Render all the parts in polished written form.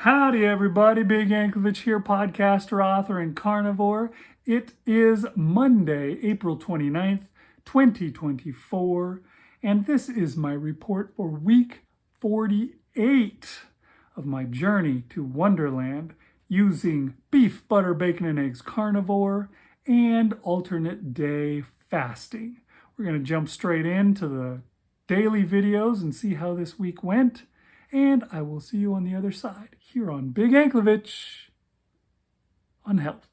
Howdy everybody, Big Yankovic here, podcaster, author, and carnivore. It is Monday, April 29th, 2024, and this is my report for week 48 of my journey to Wonderland using beef, butter, bacon, and eggs carnivore and alternate day fasting. We're going to jump straight into the daily videos and see how this week went. And I will see you on the other side here on Big Yankovic on health.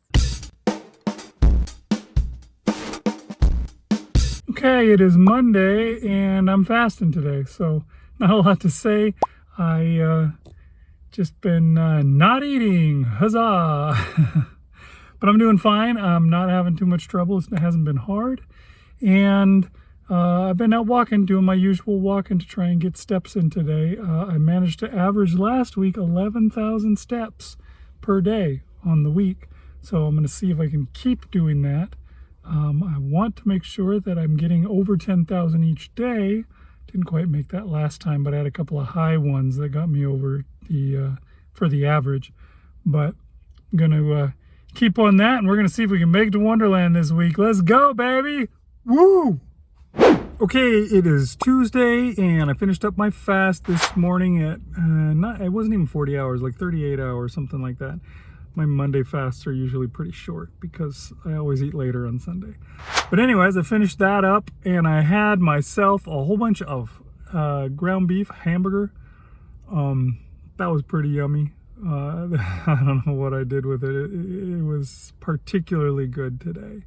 Okay, it is Monday and I'm fasting today, so not a lot to say. I just been not eating, huzzah! But I'm doing fine. I'm not having too much trouble. It hasn't been hard, and I've been out walking, doing my usual walking to try and get steps in today. I managed to average last week 11,000 steps per day on the week. So I'm going to see if I can keep doing that. I want to make sure that I'm getting over 10,000 each day. Didn't quite make that last time, but I had a couple of high ones that got me over the for the average. But I'm going to keep on that, and we're going to see if we can make it to Wonderland this week. Let's go, baby! Woo! Okay, it is Tuesday, and I finished up my fast this morning at, it wasn't even 40 hours, like 38 hours, something like that. My Monday fasts are usually pretty short because I always eat later on Sunday. But anyways, I finished that up, and I had myself a whole bunch of ground beef hamburger. That was pretty yummy. I don't know what I did with it. It was particularly good today.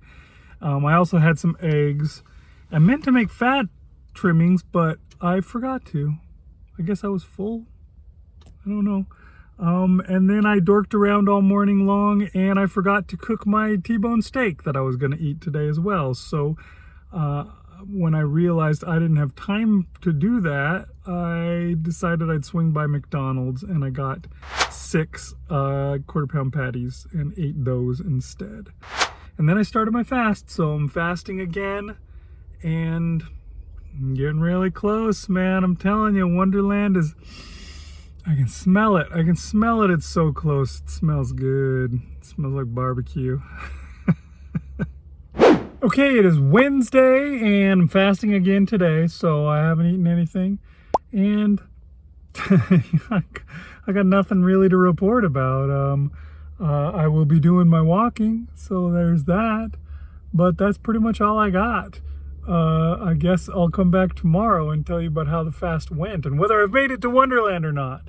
I also had some eggs. I meant to make fat trimmings, but I forgot to. I guess I was full. I don't know. And then I dorked around all morning long, and I forgot to cook my T-bone steak that I was going to eat today as well. So when I realized I didn't have time to do that, I decided I'd swing by McDonald's, and I got 6 quarter-pound patties and ate those instead. And then I started my fast, so I'm fasting again. And I'm getting really close, man. I'm telling you, Wonderland is, I can smell it. I can smell it. It's so close. It smells good. It smells like barbecue. Okay, it is Wednesday, and I'm fasting again today, so I haven't eaten anything. And I got nothing really to report about. I will be doing my walking, so there's that. But that's pretty much all I got. I guess I'll come back tomorrow and tell you about how the fast went and whether I've made it to Wonderland or not.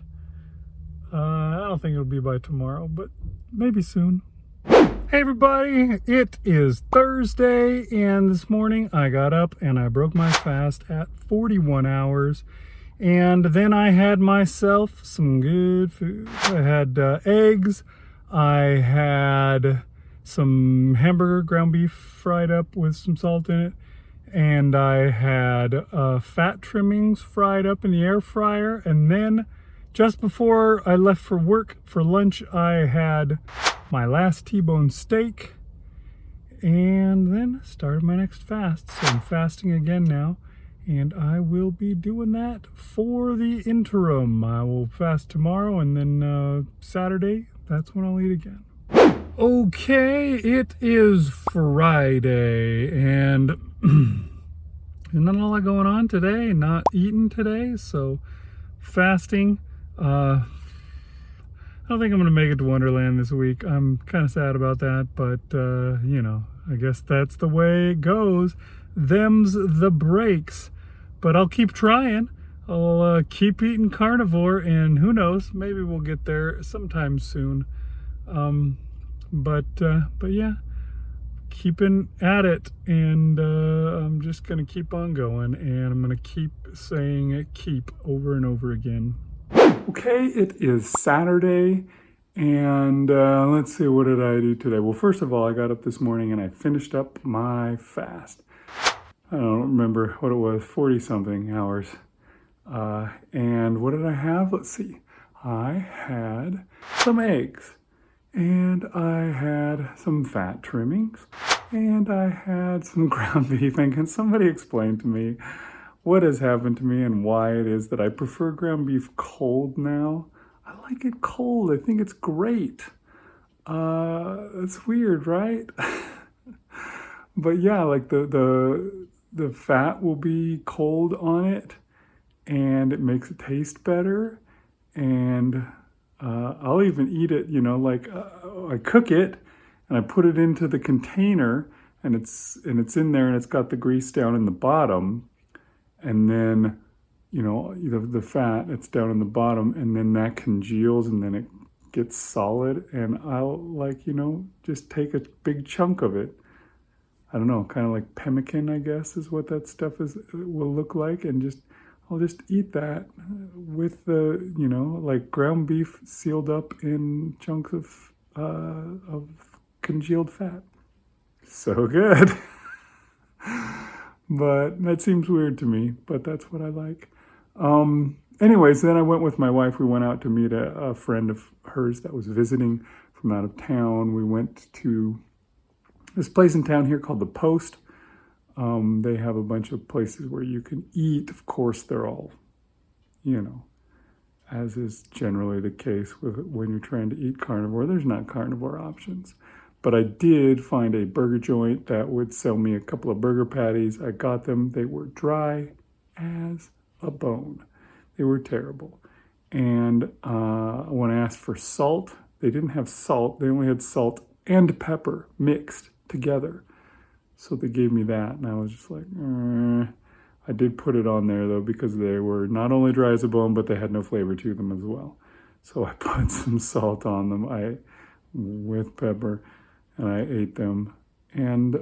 I don't think it'll be by tomorrow, but maybe soon. Hey everybody, it is Thursday, and this morning I got up and I broke my fast at 41 hours. And then I had myself some good food. I had eggs, I had some hamburger, ground beef fried up with some salt in it, and I had fat trimmings fried up in the air fryer. And then just before I left for work for lunch, I had my last T-bone steak, and then started my next fast. So I'm fasting again now, and I will be doing that for the interim. I will fast tomorrow, and then Saturday, that's when I'll eat again. Okay, it is Friday, and there's not a lot going on today, not eating today, so fasting. I don't think I'm going to make it to Wonderland this week. I'm kind of sad about that, but, you know, I guess that's the way it goes. Them's the breaks. But I'll keep trying. I'll keep eating carnivore, and who knows, maybe we'll get there sometime soon. But yeah, keeping at it, and I'm just going to keep on going, and I'm going to keep saying keep over and over again. Okay, it is Saturday, and let's see, what did I do today? Well, first of all, I got up this morning and I finished up my fast. I don't remember what it was, 40-something hours. And what did I have? Let's see. I had some eggs, and I had some fat trimmings, and I had some ground beef. And can somebody explain to me what has happened to me and why it is that I prefer ground beef cold now? I like it cold. I think it's great. It's weird, right? But yeah, like the fat will be cold on it, and it makes it taste better. And I'll even eat it, like I cook it and I put it into the container, and it's in there, and it's got the grease down in the bottom, and then the fat, it's down in the bottom, and then that congeals, and then it gets solid, and I'll just take a big chunk of it. I don't know, kind of like pemmican, I guess, is what that stuff will look like, and I'll just eat that with the, like ground beef sealed up in chunks of congealed fat. So good. But that seems weird to me, but that's what I like. Anyways, then I went with my wife. We went out to meet a friend of hers that was visiting from out of town. We went to this place in town here called The Post. They have a bunch of places where you can eat. Of course, they're all, as is generally the case when you're trying to eat carnivore, there's not carnivore options. But I did find a burger joint that would sell me a couple of burger patties. I got them. They were dry as a bone. They were terrible. And when I asked for salt, they didn't have salt. They only had salt and pepper mixed together. So they gave me that, and I was just like, I did put it on there, though, because they were not only dry as a bone, but they had no flavor to them as well. So I put some salt on them with pepper, and I ate them. And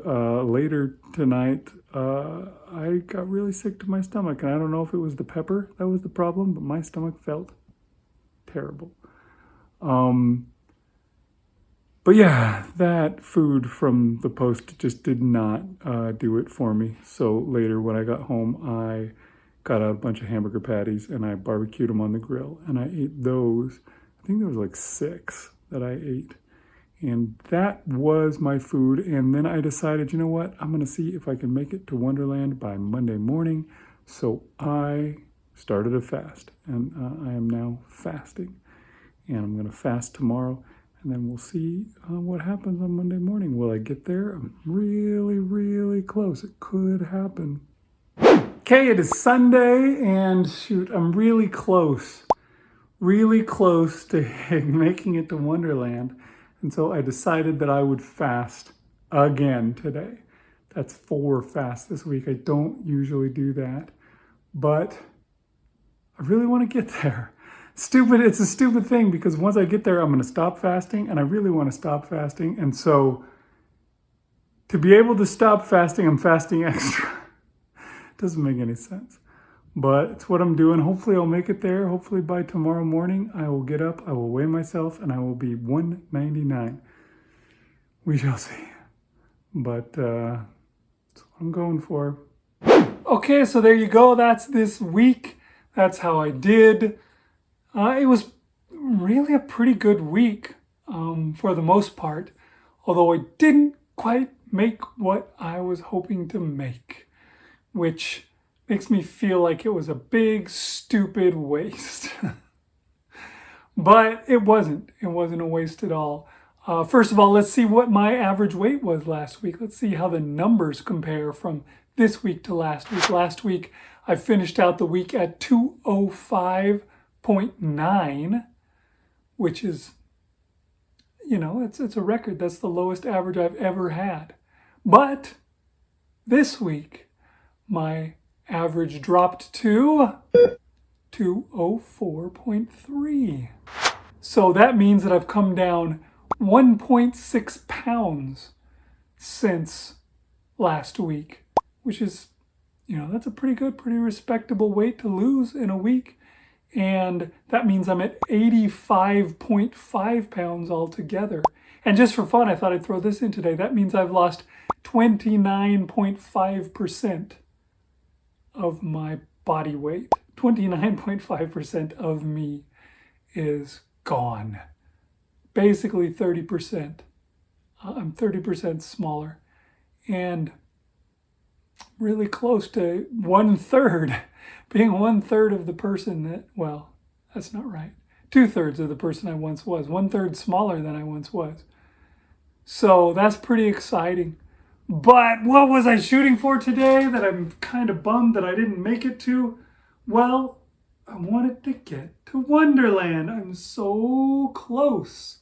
later tonight, I got really sick to my stomach, and I don't know if it was the pepper that was the problem, but my stomach felt terrible. But yeah, that food from The Post just did not do it for me. So later when I got home, I got out a bunch of hamburger patties and I barbecued them on the grill, and I ate those. I think there was like 6 that I ate. And that was my food. And then I decided, you know what? I'm going to see if I can make it to Wonderland by Monday morning. So I started a fast, and I am now fasting. And I'm going to fast tomorrow. And then we'll see what happens on Monday morning. Will I get there? I'm really, really close. It could happen. Okay, it is Sunday, and shoot, I'm really close to making it to Wonderland. And so I decided that I would fast again today. That's 4 fasts this week. I don't usually do that, but I really want to get there. It's a stupid thing, because once I get there, I'm going to stop fasting, and I really want to stop fasting. And so to be able to stop fasting, I'm fasting extra. It doesn't make any sense, but it's what I'm doing. Hopefully I'll make it there. Hopefully by tomorrow morning, I will get up, I will weigh myself, and I will be 199. We shall see. But that's what I'm going for. Okay, so there you go. That's this week. That's how I did. It was really a pretty good week for the most part, although I didn't quite make what I was hoping to make, which makes me feel like it was a big, stupid waste. But it wasn't. It wasn't a waste at all. First of all, let's see what my average weight was last week. Let's see how the numbers compare from this week to last week. Last week, I finished out the week at 205.9, which is, it's a record. That's the lowest average I've ever had. But this week, my average dropped to 204.3. So that means that I've come down 1.6 pounds since last week, which is, that's a pretty good, pretty respectable weight to lose in a week. And that means I'm at 85.5 pounds altogether. And just for fun, I thought I'd throw this in today. That means I've lost 29.5% of my body weight. 29.5% of me is gone. Basically 30%. I'm 30% smaller. And really close to 1/3, being 1/3 of the person that, well, that's not right. 2/3 of the person I once was, 1/3 smaller than I once was. So that's pretty exciting. But what was I shooting for today that I'm kind of bummed that I didn't make it to? Well, I wanted to get to One-derland. I'm so close.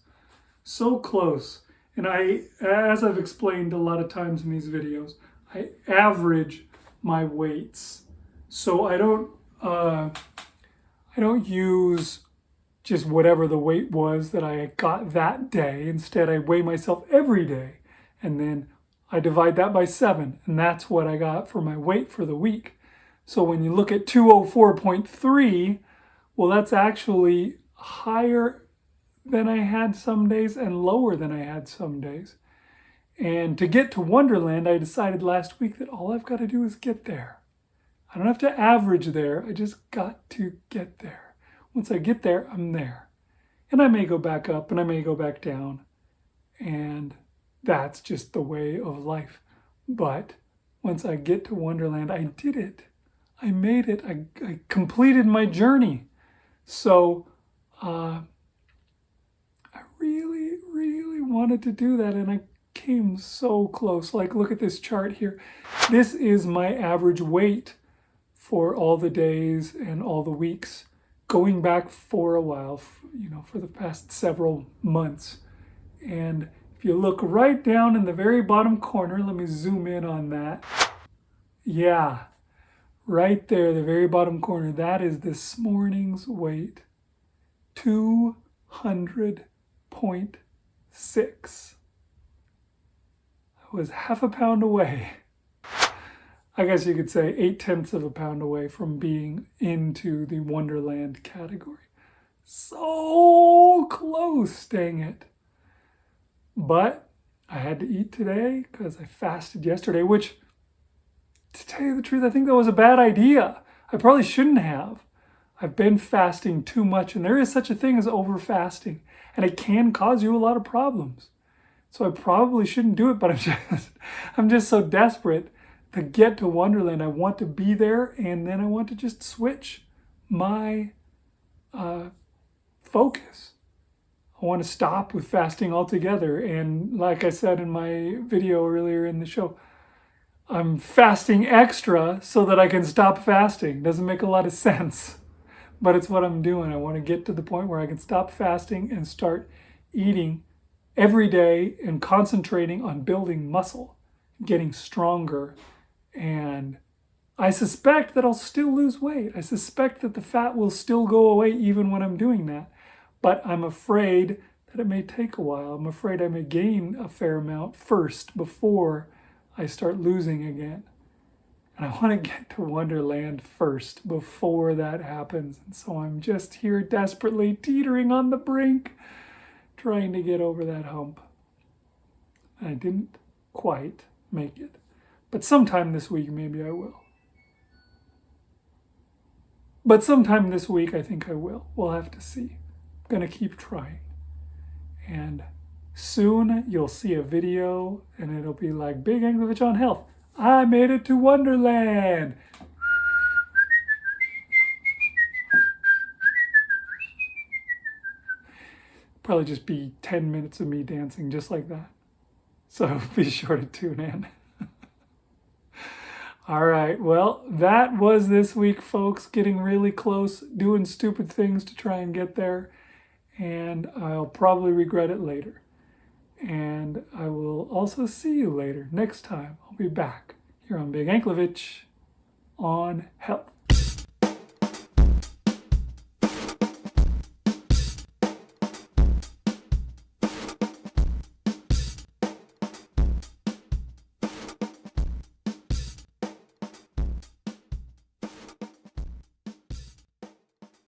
So close. And as I've explained a lot of times in these videos, I average my weights. So I don't use just whatever the weight was that I got that day. Instead, I weigh myself every day. And then I divide that by 7. And that's what I got for my weight for the week. So when you look at 204.3, well, that's actually higher than I had some days and lower than I had some days. And to get to One-derland, I decided last week that all I've got to do is get there. I don't have to average there. I just got to get there. Once I get there, I'm there. And I may go back up and I may go back down. And that's just the way of life. But once I get to One-derland, I did it. I made it. I completed my journey. So I really, really wanted to do that. And I came so close. Like, look at this chart here. This is my average weight for all the days and all the weeks, going back for a while, for the past several months. And if you look right down in the very bottom corner, let me zoom in on that. Yeah, right there, the very bottom corner, that is this morning's weight, 200.6. I was half a pound away. I guess you could say 0.8 of a pound away from being into the One-derland category. So close, dang it. But I had to eat today because I fasted yesterday, which, to tell you the truth, I think that was a bad idea. I probably shouldn't have. I've been fasting too much, and there is such a thing as over-fasting, and it can cause you a lot of problems. So I probably shouldn't do it, but I'm just so desperate to get to One-derland. I want to be there, and then I want to just switch my focus. I want to stop with fasting altogether. And like I said in my video earlier in the show, I'm fasting extra so that I can stop fasting. Doesn't make a lot of sense, but it's what I'm doing. I want to get to the point where I can stop fasting and start eating every day and concentrating on building muscle, getting stronger. And I suspect that I'll still lose weight. I suspect that the fat will still go away even when I'm doing that. But I'm afraid that it may take a while. I'm afraid I may gain a fair amount first before I start losing again. And I want to get to One-derland first before that happens. And so I'm just here desperately teetering on the brink, trying to get over that hump. I didn't quite make it. But sometime this week, maybe I will. But sometime this week, I think I will. We'll have to see. I'm going to keep trying. And soon you'll see a video and it'll be like, Big Anglovich on Health. I made it to One-derland. Probably just be 10 minutes of me dancing just like that. So be sure to tune in. All right, well, that was this week, folks. Getting really close, doing stupid things to try and get there, and I'll probably regret it later. And I will also see you later. Next time, I'll be back here on Big Anglovich on Health.